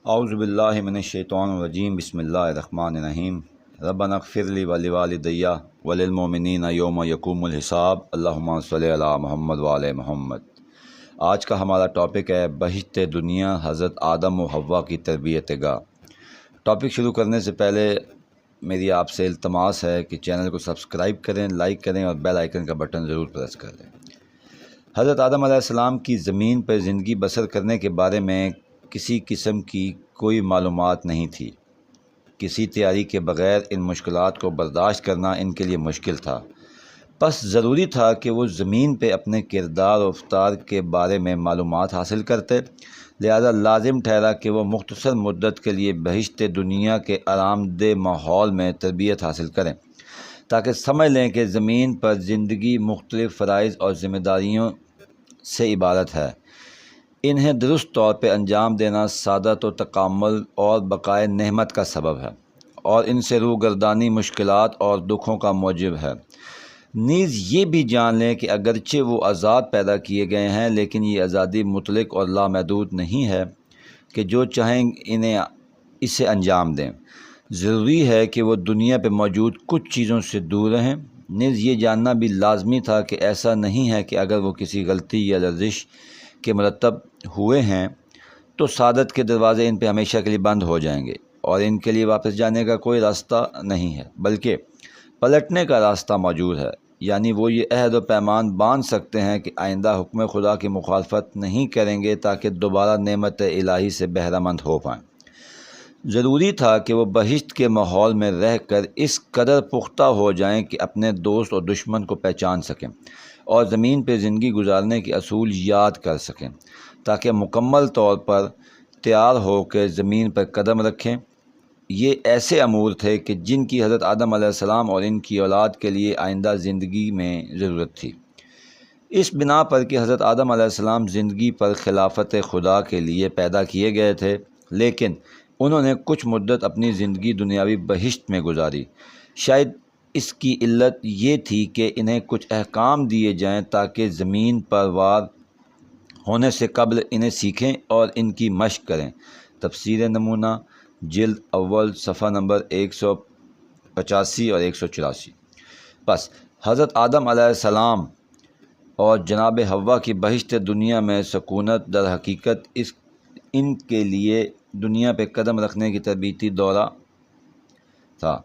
اعوذ باللہ من الشیطان الرجیم بسم اللہ الرحمن الرحیم ربنا اغفر لی ولوالدی وللمؤمنین یوم یقوم الحساب اللہم صلی علی محمد وعلی محمد۔ آج کا ہمارا ٹاپک ہے بہشت دنیا، حضرت آدم و حوا کی تربیت گاہ۔ ٹاپک شروع کرنے سے پہلے میری آپ سے التماس ہے کہ چینل کو سبسکرائب کریں، لائک کریں اور بیل آئیکن کا بٹن ضرور پریس کر دیں۔ حضرت آدم علیہ السلام کی زمین پر زندگی بسر کرنے کے بارے میں کسی قسم کی کوئی معلومات نہیں تھی۔ کسی تیاری کے بغیر ان مشکلات کو برداشت کرنا ان کے لیے مشکل تھا، بس ضروری تھا کہ وہ زمین پہ اپنے کردار و رفتار کے بارے میں معلومات حاصل کرتے، لہذا لازم ٹھہرا کہ وہ مختصر مدت کے لیے بہشت دنیا کے آرام دہ ماحول میں تربیت حاصل کریں، تاکہ سمجھ لیں کہ زمین پر زندگی مختلف فرائض اور ذمہ داریوں سے عبارت ہے۔ انہیں درست طور پہ انجام دینا سعادت و تکامل اور بقائے نعمت کا سبب ہے، اور ان سے روگردانی مشکلات اور دکھوں کا موجب ہے۔ نیز یہ بھی جان لیں کہ اگرچہ وہ آزاد پیدا کیے گئے ہیں، لیکن یہ آزادی مطلق اور لامحدود نہیں ہے کہ جو چاہیں انہیں اسے انجام دیں۔ ضروری ہے کہ وہ دنیا پہ موجود کچھ چیزوں سے دور رہیں۔ نیز یہ جاننا بھی لازمی تھا کہ ایسا نہیں ہے کہ اگر وہ کسی غلطی یا لرزش کے مرتب ہوئے ہیں تو سعادت کے دروازے ان پہ ہمیشہ کے لیے بند ہو جائیں گے اور ان کے لیے واپس جانے کا کوئی راستہ نہیں ہے، بلکہ پلٹنے کا راستہ موجود ہے۔ یعنی وہ یہ عہد و پیمان باندھ سکتے ہیں کہ آئندہ حکم خدا کی مخالفت نہیں کریں گے تاکہ دوبارہ نعمت الہی سے بہرہ مند ہو پائیں۔ ضروری تھا کہ وہ بہشت کے ماحول میں رہ کر اس قدر پختہ ہو جائیں کہ اپنے دوست اور دشمن کو پہچان سکیں اور زمین پہ زندگی گزارنے کے اصول یاد کر سکیں، تاکہ مکمل طور پر تیار ہو کے زمین پر قدم رکھیں۔ یہ ایسے امور تھے کہ جن کی حضرت آدم علیہ السلام اور ان کی اولاد کے لیے آئندہ زندگی میں ضرورت تھی۔ اس بنا پر کہ حضرت آدم علیہ السلام زندگی پر خلافت خدا کے لیے پیدا کیے گئے تھے، لیکن انہوں نے کچھ مدت اپنی زندگی دنیاوی بہشت میں گزاری۔ شاید اس کی علت یہ تھی کہ انہیں کچھ احکام دیے جائیں تاکہ زمین پر وار ہونے سے قبل انہیں سیکھیں اور ان کی مشق کریں۔ تفسیر نمونہ جلد اول صفحہ نمبر 185 اور 184۔ بس حضرت آدم علیہ السلام اور جناب حوا کی بہشت دنیا میں سکونت در حقیقت ان کے لیے دنیا پہ قدم رکھنے کی تربیتی دورہ تھا،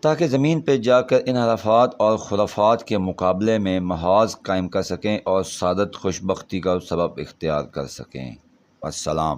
تاکہ زمین پہ جا کر ان حرفات اور خرافات کے مقابلے میں محاذ قائم کر سکیں اور سعادت خوشبختی کا سبب اختیار کر سکیں۔ السلام۔